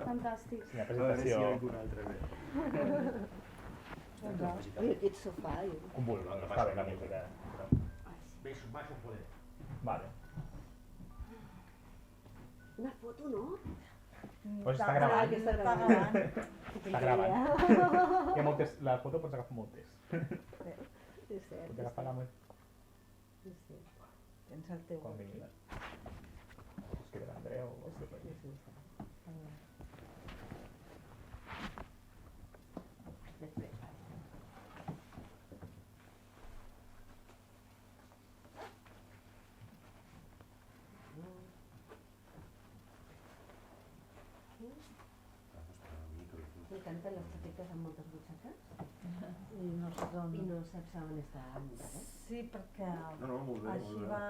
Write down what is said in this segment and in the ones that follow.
Fantàstic. La A veure si hi presentació... ha algun altre bé. Ui, aquest sofà... Un bull, no? Està bé la música. Baixo poder. Vale. Una foto, no? Pues està gravant. Està gravant. Està gravant. Hi ha moltes... La foto pots agafar moltes. És cert. Pots agafar la més... Tens el teu. Com vingui. És que de l'Andreu o... M'encanten les xapetes amb moltes butxaques I no saps on... i no saps on està ara. Sí, perquè No, molt bé, així molt bé. va,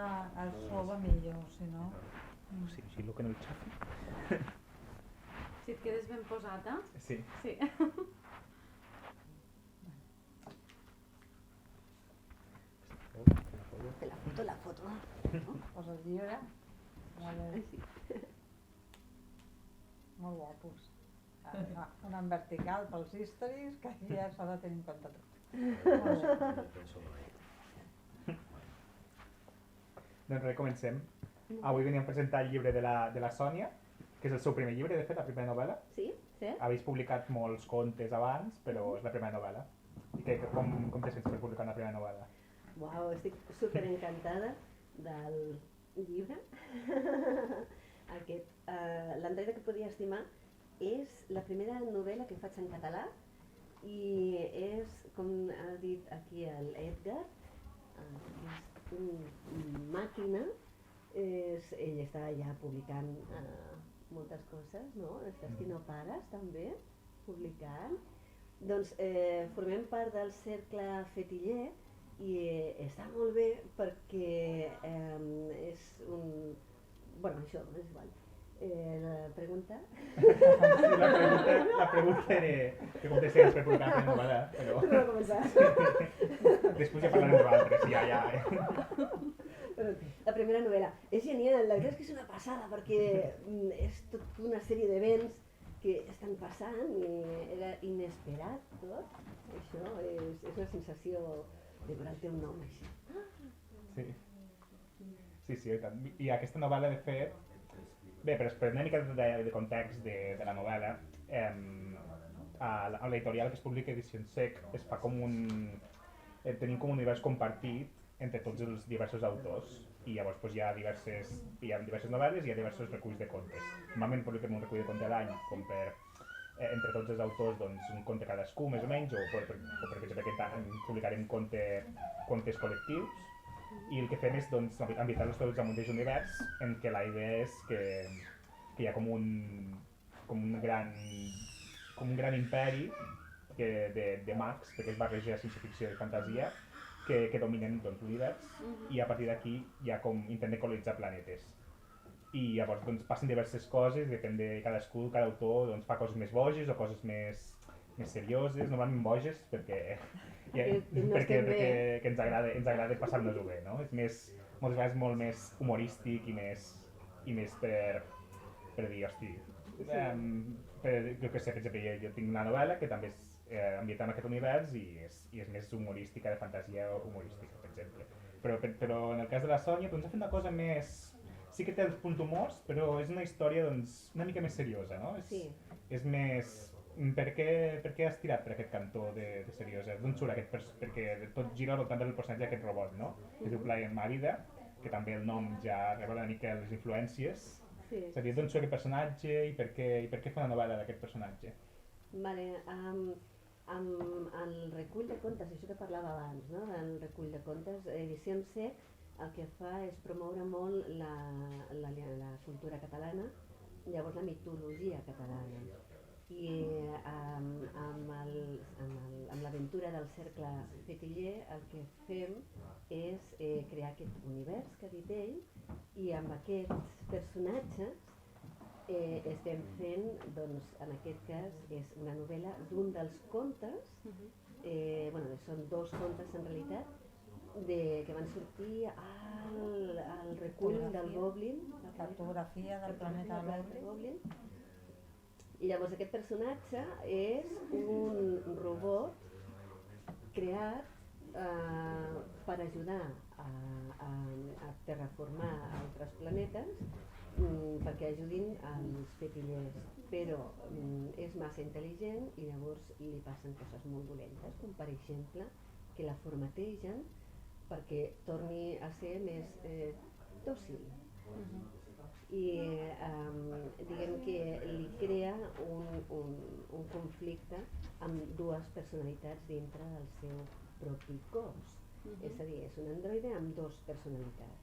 el so va millor, si no... Sí, així el que no el xafi. Si et quedes ben posada. Sí. Sí. La foto. Posa el llibre. Molt guapos. Una en vertical pels histories, que ja s'ha de tenir en compte tot. Doncs res, comencem. Avui veníem a presentar el llibre de la Sònia, que és el seu primer llibre, de fet, la primera novel·la. Sí? Sí? Habéis publicat molts contes abans, però és la primera novel·la. I com te sents per publicar una primera novel·la? Uau, estic superencantada del llibre. L'Andreu que podia estimar és la primera novel·la que faig en català i és, com ha dit aquí l'Edgar, és una màquina. Ell està ja publicant moltes coses, no? Estàs que no pares també, publicant. Doncs formem part del cercle Fetiller i està molt bé perquè és un... Bueno, això, és igual. La pregunta? La pregunta era que contestés per publicar la novel·la, però... No va començar. Després ja parlarem nosaltres, ja. La primera novel·la. És genial, la veritat és que és una passada perquè és tot una sèrie d'events que estan passant i era inesperat tot. Això és una sensació de veure el teu nom així. Sí, i tant. I aquesta novel·la, de fet, bé, per una mica de context de la novel·la, a l'editorial que es publica Edicions Sec es fa com tenim com un univers compartit entre tots els diversos autors i llavors hi ha diverses novel·les i hi ha diversos reculls de contes. Normalment publiquem un recull de conte a l'any com per entre tots els autors un conte cadascú més o menys o per exemple aquest any publicarem contes col·lectius i el que fem és ambientar-los tots en un mateix univers en què la idea és que hi ha com un gran imperi de mags, perquè es barreja ciència-ficció i fantasia que dominen l'univers i a partir d'aquí hi ha com intent de colonitzar planetes. I llavors passen diverses coses, depèn de cadascú, cada autor fa coses més boges o coses més serioses, normalment boges perquè ens agrada passar-nos-ho bé, no? És moltes vegades molt més humorístic i més per dir, hosti, jo què sé, per exemple, jo tinc una novel·la que també és ambientada en aquest univers i és més humorística, de fantasia humorística, per exemple. Però en el cas de la Sònia ha fet una cosa més... Sí que té els punts humors, però és una història una mica més seriosa, no? És més... Per què has tirat per aquest cantó de seriosa? D'on surt aquest perquè tot gira al voltant del personatge d'aquest robot, no? Que es diu Brian Mávida, que també el nom ja revela una mica les influències. És a dir, d'on surt aquest personatge i per què fa una novel·la d'aquest personatge? Vale, amb el recull de contes, això que parlava abans, no? El recull de contes, Edicions Sec el que fa és promoure molt la cultura catalana, llavors la mitologia catalana. I amb l'aventura del cercle Fetiller el que fem és crear aquest univers que ha dit ell i amb aquests personatges estem fent, doncs en aquest cas és una novel·la d'un dels contes, són dos contes en realitat, que van sortir al recull del Goblin, Cartografia del planeta Goblin. I llavors aquest personatge és un robot creat per ajudar a terraformar altres planetes perquè ajudin als pepiners, però és massa intel·ligent i llavors li passen coses molt dolentes, com per exemple que la formategen perquè torni a ser més dòcil. I diguem que li crea un conflicte amb dues personalitats dintre del seu propi cos. És a dir, és un androide amb dues personalitats.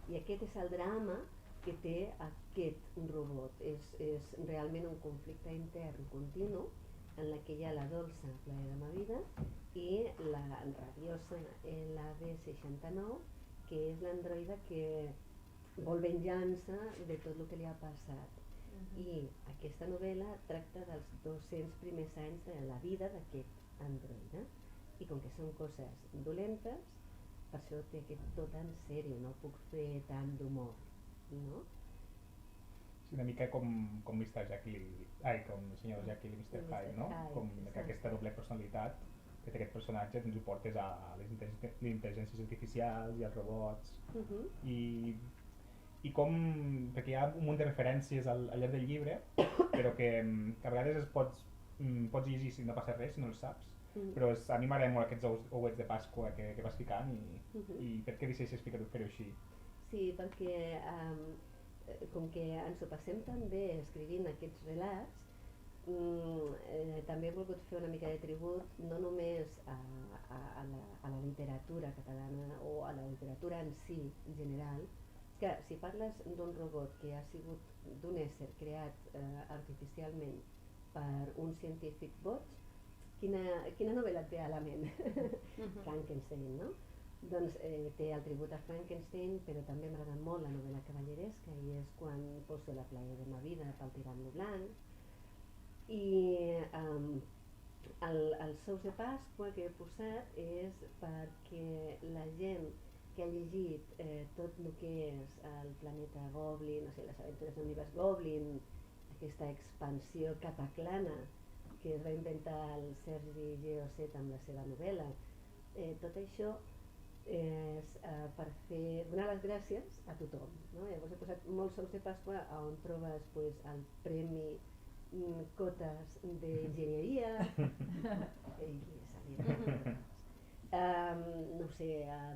I aquest és el drama que té aquest robot. És realment un conflicte intern continu en la que hi ha la dolça Playa de Mavida i la rabiosa LB69, que és l'androide que vol venjança de tot el que li ha passat. I aquesta novel·la tracta dels 200 primers anys de la vida d'aquest androide. I com que són coses dolentes, per això té aquest to tan sèrio, no puc fer tant d'humor, no? Sí, una mica com Mr. Jekyll, com el senyor Jekyll i Mr. Hyde, no? Com que aquesta doble personalitat que té aquest personatge ens ho portes a les intel·ligències artificials i als robots. I com, perquè hi ha un munt de referències al llarg del llibre, però que a vegades pots llegir si no passa res, si no els saps, però a mi m'agraden molt aquests ouets de Pasqua que vas ficant i per què decideixes fer-ho així? Sí, perquè com que ens ho passem tan bé escrivint aquests relats, també he volgut fer una mica de tribut no només a la literatura catalana o a la literatura en si, en general, que si parles d'un robot que ha sigut d'un ésser creat artificialment per un científic boig, quina novel·la et ve a la ment? Frankenstein, no? Doncs té el tribut a Frankenstein, però també m'agrada molt la novel·la cavalleresca i és quan poso la Playa de Mavida pel tirant-lo blanc. I els sous de Pasqua que he posat és perquè la gent que ha llegit tot el que és el planeta Goblin, o sigui, les aventures de l'univers Goblin, aquesta expansió cataclana que es va inventar el Sergi Geoset amb la seva novel·la, tot això és per donar les gràcies a tothom, no? Llavors he posat molts sous de Pasqua on trobes el premi Cotes d'enginyeria no sé,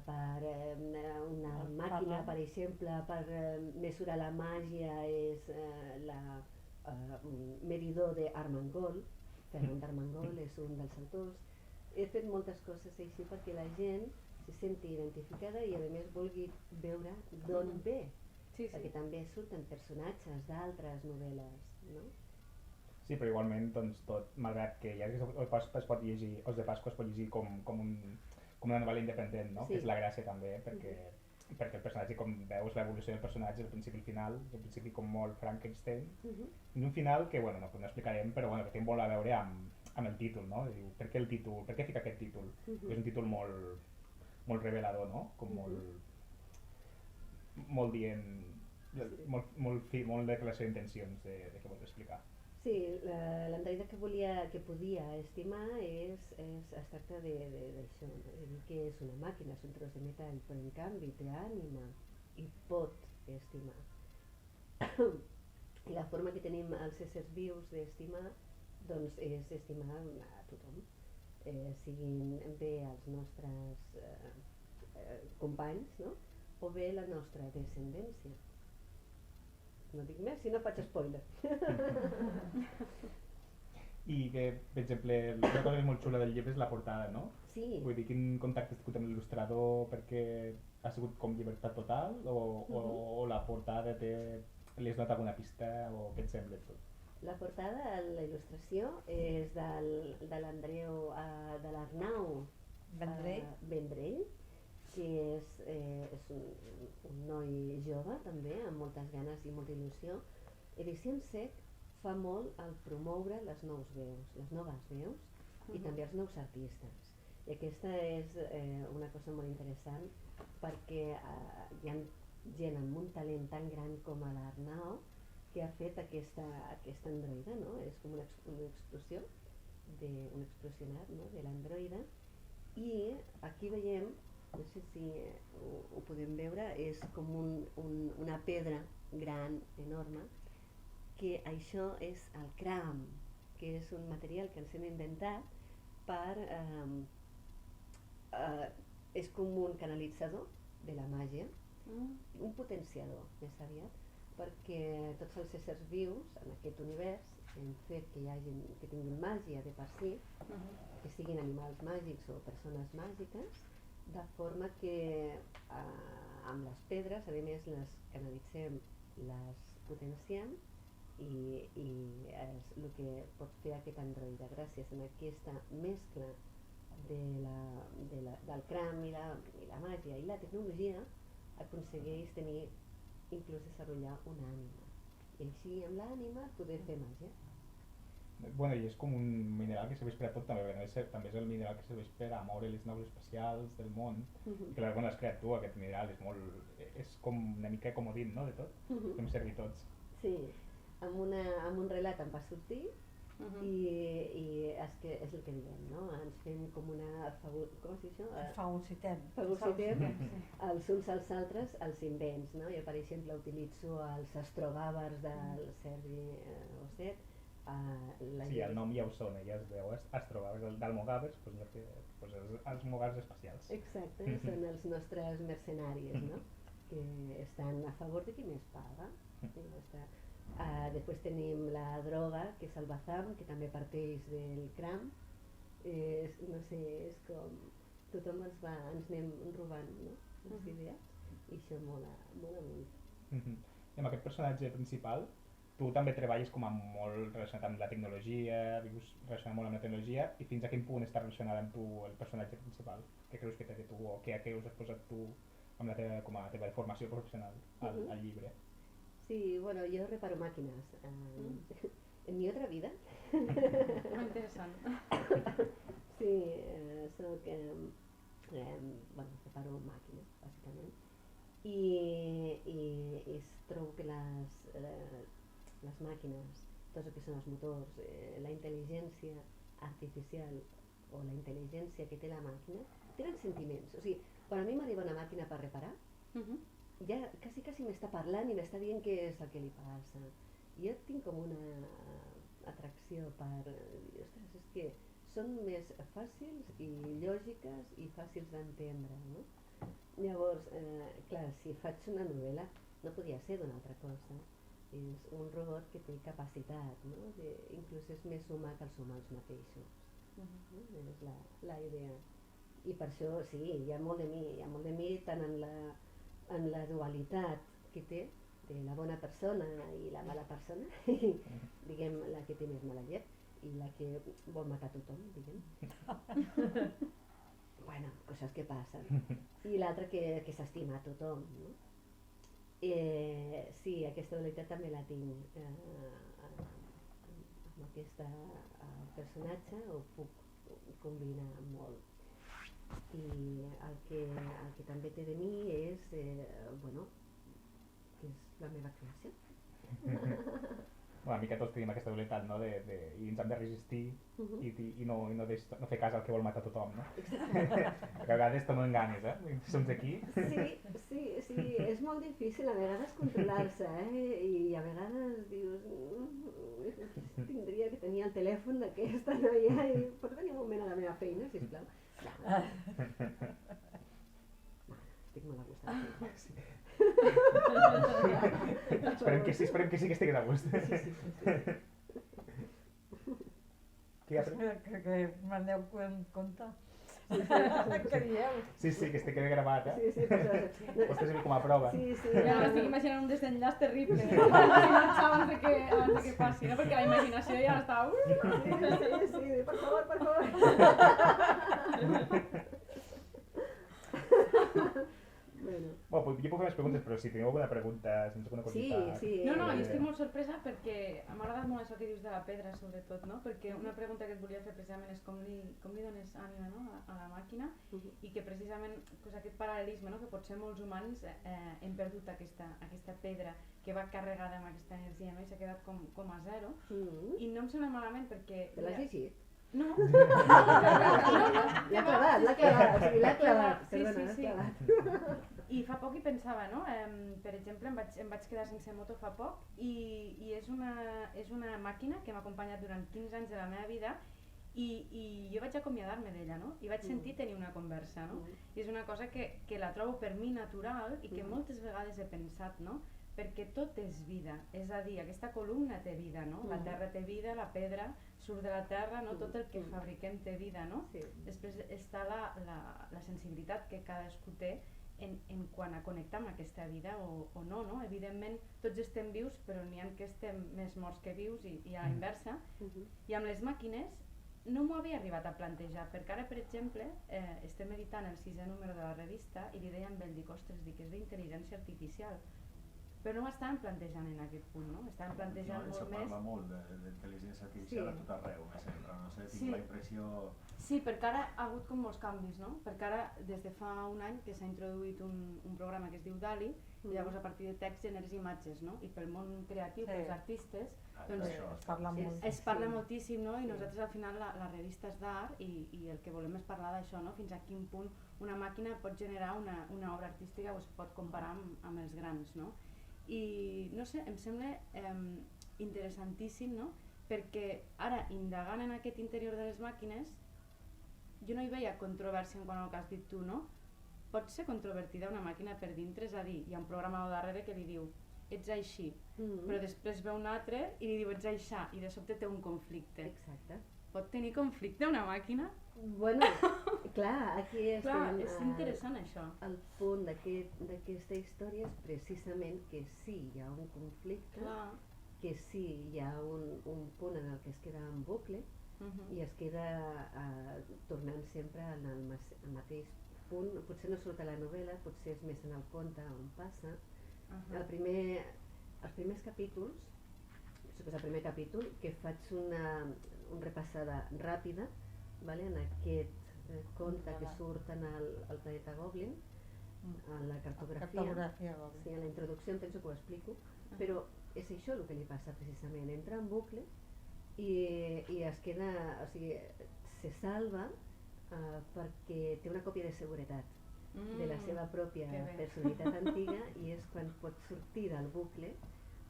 per una màquina, per exemple, per mesurar la màgia és medidor d'Armengol. Ferran d'Armengol és un dels autors. He fet moltes coses així perquè la gent se senti identificada i a més vulgui veure d'on ve, perquè també surten personatges d'altres novel·les, no? Sí, però igualment tot, malgrat que ja es pot llegir, els de Pasqua es pot llegir com una novel·la independent, no? Que és la gràcia també, perquè el personatge, com veus, l'evolució del personatge, el principi i el final, el principi com molt Frankenstein, i un final que, bueno, no explicarem, però que té molt a veure amb el títol, no? Per què el títol, per què fica aquest títol? És un títol molt revelador, no? Com molt dient, molt declaració d'intencions de què vols explicar. Sí, l'androide que podia estimar es tracta d'això, que és una màquina, és un tros de metall, però en canvi té ànima i pot estimar. I la forma que tenim els éssers vius d'estimar doncs és estimar a tothom, siguin bé els nostres companys, no? O bé la nostra descendència. No dic més, si no faig spoiler. I que, per exemple, una cosa molt xula del llibre és la portada, no? Sí. Vull dir, quin contacte has tingut amb l'il·lustrador, perquè ha sigut com llibertat total o la portada li has donat alguna pista o què et sembla tot? La portada, la il·lustració, és de l'Arnau Vendrell, que és un noi jove també, amb moltes ganes i molta il·lusió. Edicions SEC fa molt al promoure les noves veus i també els nous artistes. I aquesta és una cosa molt interessant perquè hi ha gent amb un talent tan gran com l'Arnau que ha fet aquesta androide, no? És com una explosió, un explosionat, no? De l'androide. I aquí veiem, no sé si ho podem veure, és com una pedra gran, enorme, que això és el cram, que és un material que ens hem inventat per... és com un canalitzador de la màgia, un potenciador, més aviat, perquè tots els éssers vius en aquest univers hem fet que tinguin màgia de per si, que siguin animals màgics o persones màgiques, de forma que amb les pedres, a més, les canalitzem, les potenciem i el que pot fer aquest androide gràcies a aquesta mescla del cram i la màgia i la tecnologia aconsegueix tenir, inclús desenvolupar una ànima. I així amb l'ànima poder fer màgia. Bueno, i és com un mineral que serveix per a tot també, perquè també és el mineral que serveix per a moure les naus espacials del món. I que l'has creat tu, aquest mineral, és com una mica comodín, no?, de tot, que hem servit tots. Sí, amb un relat em va sortir i és el que diem, no? Ens fem com una... com es diu això? Fagocitem. Fagocitem els uns als altres els invents, no? Jo, per exemple, utilitzo els astrogàbars del Sergi Osset. Sí, el nom ja ho sona, ja es veu, astrogàbars, d'almogàvers, els mogars espacials. Exacte, són els nostres mercenaris, no? Que estan a favor de qui més paga. Després tenim la droga, que és el Bazam, que també parteix del cram. No sé, és com... Tothom ens anem robant, no?, les idees, i això mola molt. I amb aquest personatge principal, tu també treballes com a molt relacionat amb la tecnologia, vius relacionat molt amb la tecnologia, i fins a quin punt està relacionat amb tu el personatge principal? Què creus que té de tu, o què creus has posat tu com a la teva formació professional al llibre? Sí, bueno, yo reparo máquinas. En mi otra vida. Muy interesante. Sí, reparo màquines, bàsicament. I trobo que les màquines, tot el que són els motors, la intel·ligència artificial o la intel·ligència que té la màquina, tenen sentiments. O sigui, quan a mi m'arriba una màquina per reparar, ja quasi m'està parlant i m'està dient què és el que li passa. Jo tinc com una atracció per... Ostres, és que són més fàcils i lògiques i fàcils d'entendre, no? Llavors, clar, si faig una novel·la no podia ser d'una altra cosa. És un robot que té capacitat, no? Inclús és més humà que els humans mateixos. És la idea. I per això, sí, hi ha molt de mi tant en la dualitat que té de la bona persona i la mala persona, diguem, la que té més mala llet i la que vol matar tothom, diguem. Bueno, coses que passen. I l'altra que s'estima a tothom, no? Sí, aquesta dualitat també la tinc amb aquest personatge, ho puc combinar molt. I el que també té de mi és, bueno, que és la meva creació. Una mica tots tenim aquesta dualitat, no? I ens hem de resistir i no fer cas al que vol matar tothom, no? A vegades te no enganes, Som aquí. Sí, és molt difícil a vegades controlar-se, I a vegades dius, tindria que tenir el telèfon d'aquesta noia i pots venir un moment a la meva feina, sisplau. Estic molt a gust. Esperem que sí que estiguis a gust. Que m'aneu contar. Què dieu? Sí, que estic gravat, Sí, Vostè servir com a prova. Ja m'estic imaginant un desenllaç terrible. Abans de que passi, no? Perquè la imaginació ja està... Sí, per favor. Bueno. Bueno, jo puc fer més preguntes, però si teniu alguna pregunta, si tens alguna Sí, cosita... sí. No, jo estic molt sorpresa perquè m'ha agradat molt això que dius de la pedra, sobretot, no? Perquè una pregunta que et volia fer precisament és com li dones ànima, no? a la màquina i que precisament pues, aquest paral·lelisme, no? Que potser molts humans hem perdut aquesta pedra que va carregada amb aquesta energia, no? I s'ha quedat com a zero. I no em sembla malament perquè... Te l'has llegit? No. L'ha clavat, o sigui, l'ha clavat. Sí, Perdona, sí, l'ha sí. clavat. I fa poc hi pensava, no? Per exemple, em vaig quedar sense moto fa poc i és una màquina que m'ha acompanyat durant 15 anys de la meva vida i jo vaig acomiadar-me d'ella, no? I vaig sentir tenir una conversa, no? I és una cosa que la trobo per mi natural i que moltes vegades he pensat, no? Perquè tot és vida, és a dir, aquesta columna té vida, no? La terra té vida, la pedra surt de la terra, no? Tot el que fabriquem té vida, no? Sí. Després està la sensibilitat que cadascú té en quant a connectar amb aquesta vida o no, no? Evidentment tots estem vius però n'hi ha que estem més morts que vius i a la inversa. I amb les màquines no m'ho havia arribat a plantejar perquè ara, per exemple, estem editant el 6è número de la revista i li deia a ell, dic, ostres, és d'intel·ligència artificial. Però no ho estàvem plantejant en aquest punt, no? Estàvem plantejant molt més... Se parla molt d'intel·ligència artificial a tot arreu, me sembla, no sé, tinc la impressió... Sí, perquè ara ha hagut com molts canvis, no? Perquè ara, des de fa un any que s'ha introduït un programa que es diu DALL-E, i llavors a partir de text generes imatges, no? I pel món creatiu, pels artistes, doncs es parla moltíssim, no? I nosaltres al final la revista és d'art i el que volem és parlar d'això, no? Fins a quin punt una màquina pot generar una obra artística o es pot comparar amb els grans, no? I no sé, em sembla interessantíssim, no? Perquè ara, indagant en aquest interior de les màquines, jo no hi veia controvèrsia en quant al que has dit tu, no? Pot ser controvertida una màquina per dintre, és a dir, hi ha un programador darrere que li diu ets així, però després ve un altre i li diu ets aixà i de sobte té un conflicte. Exacte. Pot tenir conflicte una màquina? Bueno, clar, aquí Clar, és interessant això. El punt d'aquesta història és precisament que sí hi ha un conflicte, que sí hi ha un punt en el que es queda en bucle i es queda tornant sempre en el mateix punt, potser no surt a la novel·la, potser és més en el conte on passa. Els primers capítols, és el primer capítol, que faig una repassada ràpida, en aquest conte que surt en el planeta Goblin, en la cartografia, sí, en la introducció penso que ho explico, però és això el que li passa precisament, entra en bucle i es queda, o sigui, se salva perquè té una còpia de seguretat de la seva pròpia personalitat antiga i és quan pot sortir del bucle,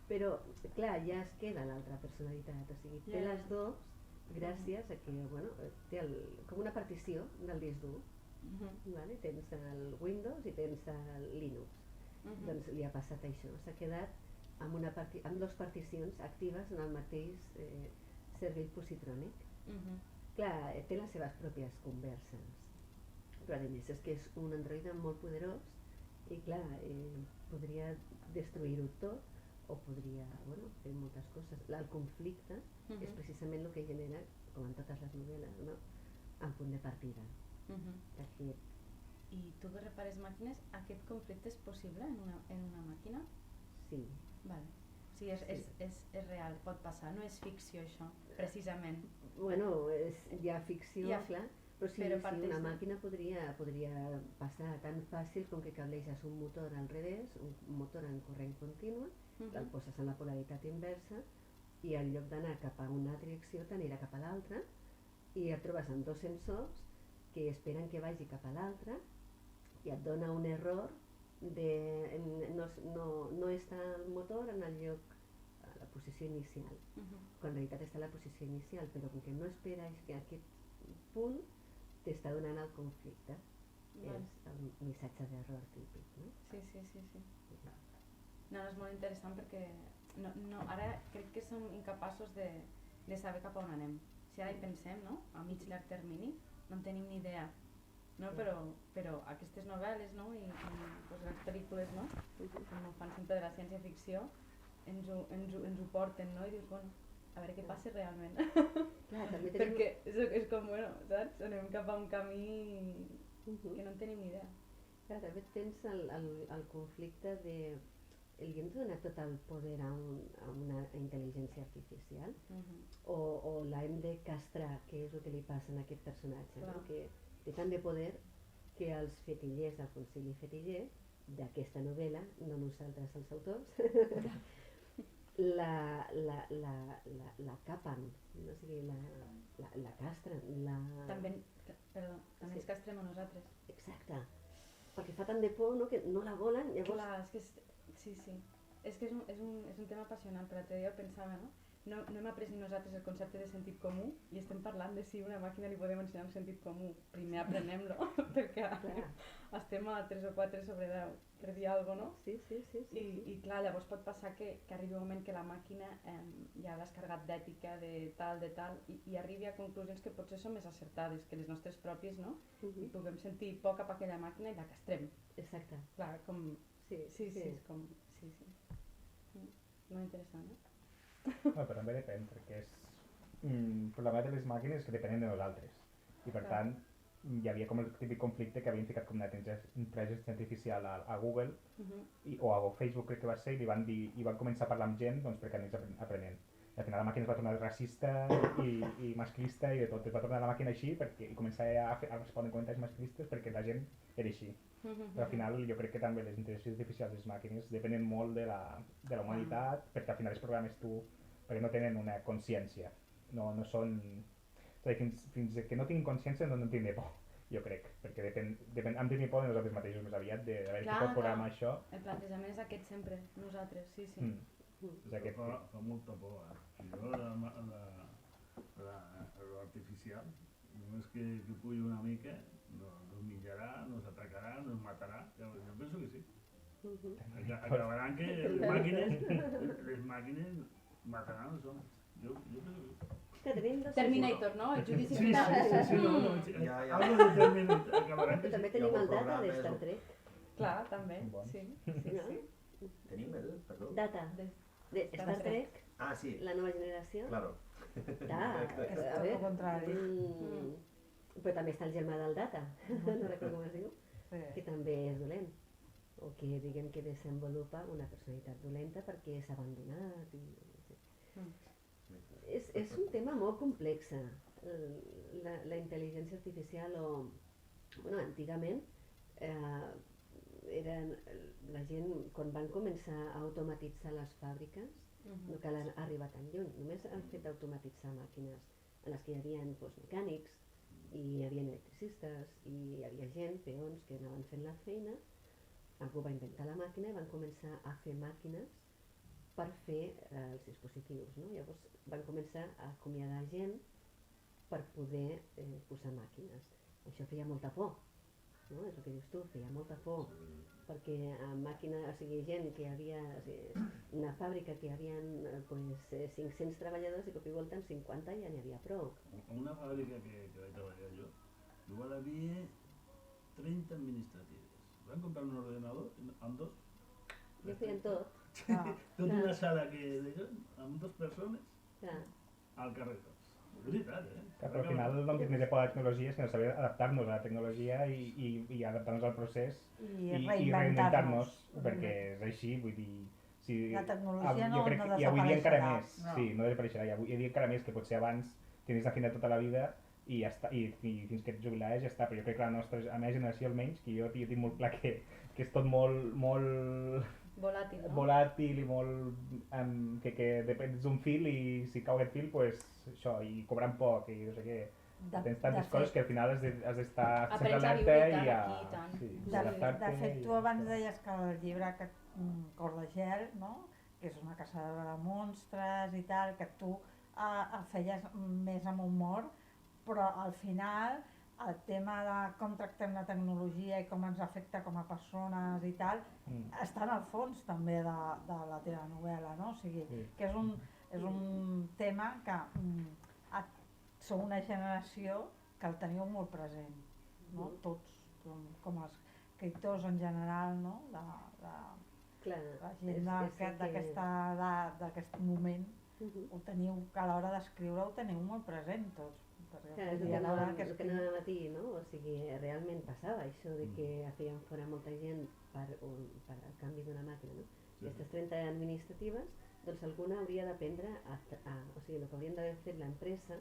però clar, ja es queda l'altra personalitat, o sigui, té les dues gràcies a que, bueno, té com una partició del disc dur, tens el Windows i tens el Linux, doncs li ha passat això, s'ha quedat amb dues particions actives en el mateix cervell positrònic. Clar, té les seves pròpies converses, però a més és que és un androide molt poderós i clar, podria destruir-ho tot o podria fer moltes coses. El conflicte és precisament el que genera, com en totes les novel·les, el punt de partida. I tu que repares màquines, aquest conflicte és possible en una màquina? Sí. Vale. O sigui, és real, pot passar, no és ficció això, precisament. Bueno, hi ha ficció, clar, però sí, una màquina podria passar tan fàcil com que cableges un motor al revés, un motor en corrent contínua, el poses en la polaritat inversa i en lloc d'anar cap a una direcció t'anirà cap a l'altra i et trobes amb dos sensors que esperen que vagi cap a l'altra i et dona un error no està el motor en el lloc, a la posició inicial, quan en realitat està a la posició inicial, però com que no esperes que aquest punt t'està donant el conflicte. És el missatge d'error típic, no? Sí. No, és molt interessant perquè ara crec que som incapaços de saber cap a on anem. Si ara hi pensem, no? A mig llarg termini, no en tenim ni idea. No? Però aquestes novel·les, no? I les pel·lícules, no? Com fan sempre de la ciència-ficció, ens ho porten, no? I dius, bueno, a veure què passa realment. Perquè és com, bueno, saps? Anem cap a un camí que no en tenim ni idea. Clar, també tens el conflicte de li hem donat tot el poder a una intel·ligència artificial o l'hem de castrar, que és el que li passa a aquest personatge, no? Que té tant de poder que els fetillers del concili fetiller d'aquesta novel·la, no nosaltres els autors, la capen, no? O sigui, la castren. També ens castrem a nosaltres. Exacte, perquè fa tant de por, no? Que no la volen, llavors... Clar, sí. És que és un tema apassionant, però l'altre dia ho pensava, no? No hem après ni nosaltres el concepte de sentit comú i estem parlant de si una màquina li podem ensenyar un sentit comú. Primer aprenem-lo, perquè estem a 3 o 4 sobre 10 per dir alguna cosa, no? Sí. I clar, llavors pot passar que arribi un moment que la màquina ja ha descarregat d'ètica, de tal, i arribi a conclusions que potser són més acertades que les nostres pròpies, no? I puguem sentir por cap a aquella màquina i la castrem. Exacte. Clar, com... Sí. és com... Sí. Molt interessant, eh? No, però també depèn, perquè és... El problema de les màquines és que depenen de nosaltres. I per tant, hi havia com el típic conflicte que havien ficat com una intel·ligència artificial a Google o a Facebook, crec que va ser, i van començar a parlar amb gent perquè anés aprenent. I al final la màquina es va tornar racista i masclista i de tot. Es va tornar la màquina així i començar a respondre comentaris masclistes perquè la gent era així. Però al final jo crec que també les intel·ligències artificials i les màquines depenen molt de la humanitat, perquè al final els programes perquè no tenen una consciència, no són... És a dir, fins que no tinguin consciència no en tindré por, jo crec, perquè hem de tenir por de nosaltres mateixos més aviat, d'haver ficat programar això. El plantejament és aquest sempre, nosaltres, sí. Fa molta por, Jo l'artificial, només que pugui una mica, nos millarà, nos atacarà, nos matarà, jo penso que sí. Acabaran que les màquines mataran els homes, jo penso que sí. Terminator, no? El judici Sí, final. algo de Terminator, acabaran que sí. També tenim el Data de Star Trek. Clar, també, sí. Tenim el, perdó? Data de Star Trek, Ah, sí, la nova generació. claro. És tot el contrari. Però també està el germà del Data, no recordo com es diu, que també és dolent. O que diguem que desenvolupa una personalitat dolenta perquè és abandonat. És un tema molt complex. La intel·ligència artificial antigament la gent, quan van començar a automatitzar les fàbriques, no cal arribar tan lluny, només han fet automatitzar màquines en les que hi havia mecànics i hi havia electricistes i hi havia gent, peons, que anaven fent la feina. Algú va inventar la màquina i van començar a fer màquines per fer els dispositius, no? Llavors van començar a acomiadar gent per poder posar màquines. Això feia molta por, no? És el que dius tu, feia molta por, perquè gent que hi havia, una fàbrica que hi havia 500 treballadors i cop i volta amb 50 ja n'hi havia prou. A una fàbrica que vaig treballar jo, igual havia 30 administratives. Van comprar un ordenador amb 2. Ja feien tot. Tota una sala amb 2 persones al carrer tots. És veritat, Però al final no hem de por a la tecnologia, sinó saber adaptar-nos a la tecnologia i adaptar-nos al procés I reinventar-nos, reinventar-nos. perquè és així, vull dir... La tecnologia no avui dia desapareixerà. encara més, sí, no desapareixerà, i avui dia encara més, que potser abans tenies la feina tota la vida i ja està, i fins que et jubilaves ja està, però jo crec que la meva generació almenys, que jo tinc molt clar que és tot molt volàtil, no? Volàtil i molt que depens d'un fil i si cau aquest fil, pues això, i cobrant poc i no sé què. Tens tantes coses que al final has d'estar sempre alerta i adaptar-te. De fet, tu abans deies que el llibre Cor de Gel, no? Que és una caçadora de monstres i tal, que tu el feies més amb humor, però al final el tema de com tractem la tecnologia i com ens afecta com a persones i tal, està en el fons també de la teva novel·la, no? O sigui, que és un tema que sou una generació que el teniu molt present, no? Tots, com els escriptors en general, no? La gent d'aquesta edat, d'aquest moment, ho teniu, a l'hora d'escriure ho teniu molt present tots, perquè Clar, és podia veure que el que anàvem a dir, no? O sigui, realment passava això de que feien fora molta gent per el canvi d'una màquina, no? Aquestes 30 administratives, doncs alguna hauria d'aprendre o sigui, el que haurien d'haver fet l'empresa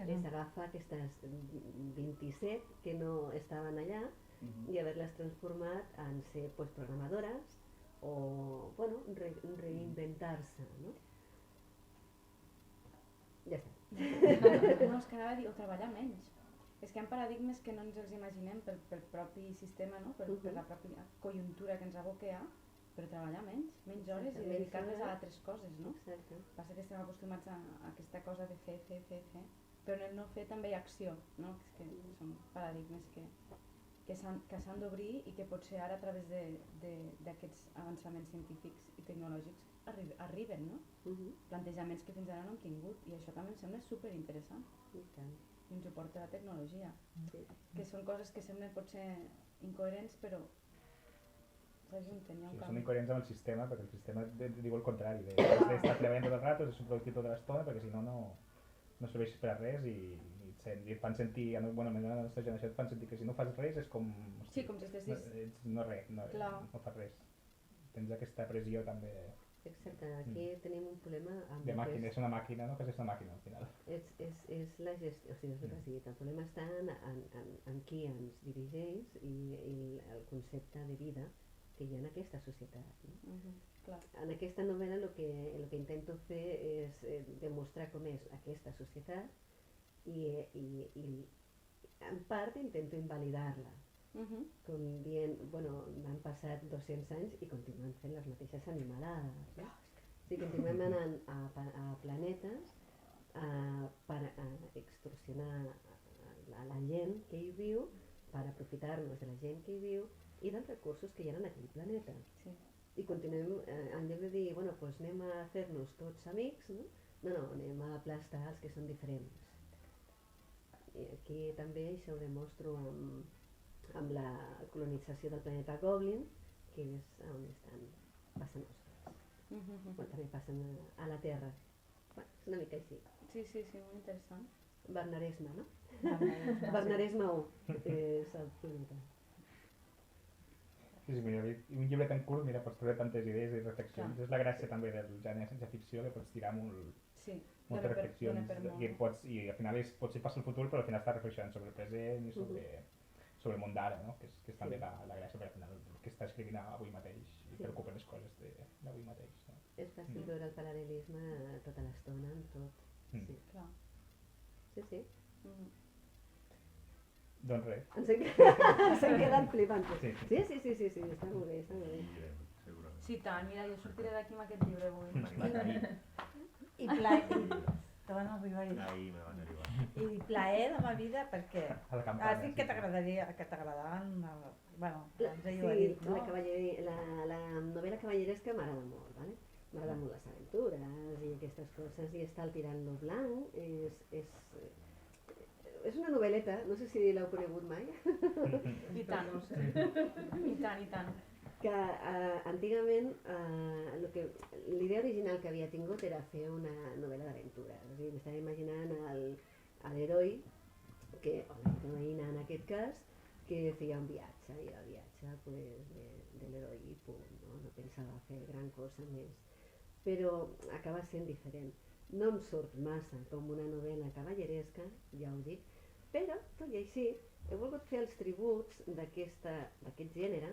és agafar aquestes 27 que no estaven allà i haver-les transformat en ser pues, programadores o, bueno, reinventar-se, no? Ja està. No, és que anava a dir, o treballar menys. És que hi ha paradigmes que no ens els imaginem pel propi sistema, no? Per la pròpia conjuntura que ens aboquea, però treballar menys hores i dedicar-les a altres coses, no? Exacte. Passa que estem acostumats a aquesta cosa de fer, però en el no fer també hi ha acció, no? És que són paradigmes que s'han d'obrir i que potser ara a través d'aquests avançaments científics i tecnològics arriben, no? Plantejaments que fins ara no hem tingut i això també em sembla superinteressant. I tant. I ens ho porta la tecnologia, Sí. que són coses que semblen potser incoherents però s'ajunten, hi ha un Sí, són canvi. incoherents amb el sistema, perquè el sistema diu el contrari, d'estar treballant tot el rato, de ser productiu tota l'estona, perquè si no, no serveix per a res i et fan sentir, bueno, a la nostra generació et fan sentir que si no fas res és com... Sí, com si estessis... No fas res. Tens aquesta pressió també Exacte, aquí tenim un problema amb de el que màquina, és una màquina, no? Que és una màquina al final. és la gestió, o sigui, és el que has dit, el problema està en qui ens dirigeix i el concepte de vida que hi ha en aquesta societat. No? Clar. En aquesta novel·la el que intento fer és demostrar com és aquesta societat i en part intento invalidar-la. Com dient, bueno, m'han passat 200 anys i continuen fent les mateixes animalades. No? O sigui, continuem anant a planetes per extorsionar a la gent que hi viu, per aprofitar-nos de la gent que hi viu i dels recursos que hi ha en aquell planeta. Sí. I continuem, en lloc de dir, bueno, doncs anem a fer-nos tots amics, no? No, anem a aplastar els que són diferents. I aquí també això ho demostro amb la colonització del planeta Goblin, que és on estan passant els fets. Bueno, també passen a la Terra. Bueno, és una mica així. Sí, molt interessant. Bernaresme, no? Bernaresme 1 és el planeta. Sí, mira, un llibre tan curt, mira, pots treure tantes idees i reflexions. És la gràcia també del gènere ciència-ficció, que pots tirar moltes reflexions i al final potser passa el futur, però al final estàs reflexionant sobre el present i sobre el món d'ara, no? Que és també la gràcia, perquè al final el que està escrivint avui mateix i preocupa les coses d'avui mateix. No? És fàcil veure el paral·lelisme tota l'estona en tot. Sí. Clar. Sí. Doncs res. Ens hem quedat flipant. Sí, està molt bé, està molt bé. Segurament. Sí, tant, mira, jo sortiré d'aquí amb aquest llibre avui. I plaer, Ahí me van a arribar. i plaer de ma vida perquè A la campanya. has dit que t'agradaran, bueno, ens Sí, ho ha dit, no? la novel·la cavalleresca m'agrada molt, ¿vale? M'agraden molt les aventures i aquestes coses, i està al Tirant-lo Blanc, és una novel·leta, no sé si l'heu conegut mai, I tant, i tant. que antigament l'idea original que havia tingut era fer una novel·la d'aventures, o sigui, m'estava imaginant l'heroi, o l'heroïna en aquest cas, que feia un viatge, i el viatge pues, de l'heroi i punt, no pensava fer gran cosa més, però acaba sent diferent. No em surt massa com una novel·la cavalleresca, ja ho dic, però, tot i així, he volgut fer els tributs d'aquest gènere,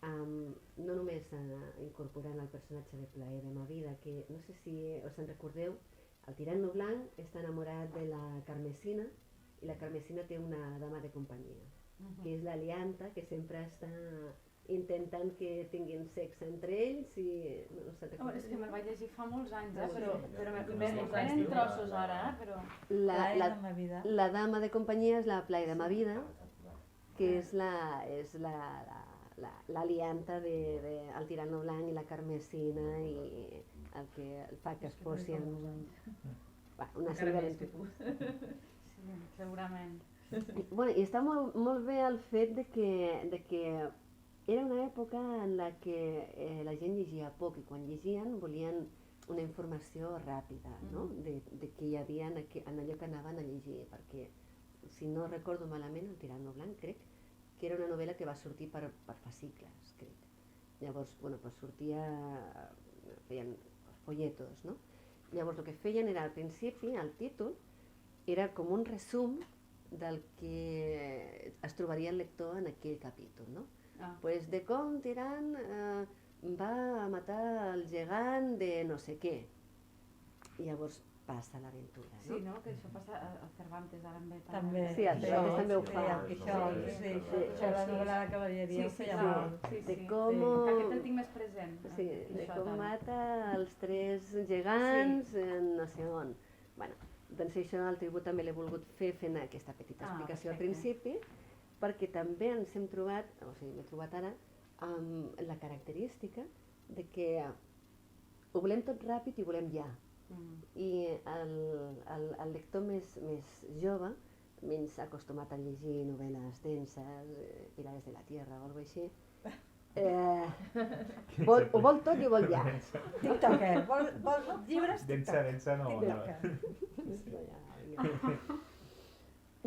no només incorporant el personatge de Plaer de ma vida, que no sé si us en recordeu, el Tirant-lo Blanc està enamorat de la Carmesina i la Carmesina té una dama de companyia, que és l'Alianta, que sempre està intentant que tinguin sexe entre ells i no se'n És recorda. que me'l vaig llegir fa molts anys, però Sí. em venen trossos ara, però... Plaer de ma vida. La dama de companyia és la Plaer de ma vida, que és l'alianta del Tirant-lo Blanc i la Carmesina i el que fa que es posi en una sèrie d'aventura. Sí, segurament. Bueno, i està molt bé el fet de que era una època en la que la gent llegia poc i quan llegien volien una informació ràpida, no? De què hi havia en allò que anaven a llegir, perquè, si no recordo malament, El tirano blanc, crec, que era una novel·la que va sortir per fascicles, crec. Llavors, bueno, pues feien folletos, no? Llavors, el que feien era, al principi, el títol, era com un resum del que es trobaria el lector en aquell capítol, no? Pues de com Tirant va matar el gegant de no sé què. I llavors passa l'aventura, no? Sí, no? Que això passa a Cervantes ara en ve. També. Sí, el Cervantes també ho fa. Això la novel·la de cavalleria ho feia molt. De com... Aquest el tinc més present. Sí, de com mata els 3 gegants en no sé on. Bueno, doncs això al tribut també l'he volgut fer fent aquesta petita explicació al principi, perquè també ens hem trobat, o sigui, m'he trobat ara, amb la característica de que ho volem tot ràpid i volem ja. I el lector més jove, menys acostumat a llegir novel·les denses, Pilares de la Tierra o alguna cosa així, ho vol tot i ho vol ja. TikToker, vols llibres? Densa no.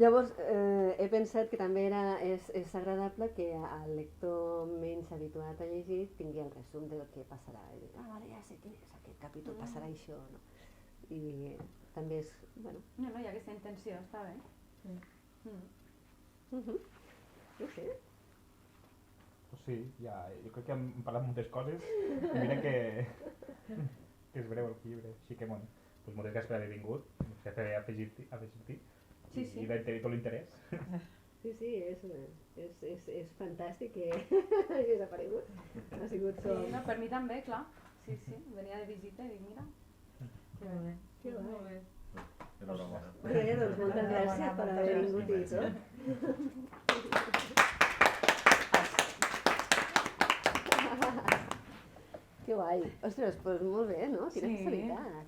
Llavors, he pensat que també és agradable que el lector menys habituat a llegir tingui el resum del que passarà. Ara ja sé quin és aquest capítol, passarà això, no? I també és, bueno... No, hi ha aquesta intenció, està bé. No sé. Pues sí, jo crec que hem parlat moltes coses i mira que és breu el llibre, així que bueno, pues moltes gràcies per haver vingut, per haver afegit-hi i d'haver tot l'interès. Sí, és fantàstic que hagis aparegut. Ha sigut Sí, no, per mi també, clar. Sí, venia de visita i dic, mira. Que molt bé. Enhorabona. Doncs moltes gràcies per haver vingut i tot. Que guai. Ostres, doncs molt bé, no? Quina casualitat.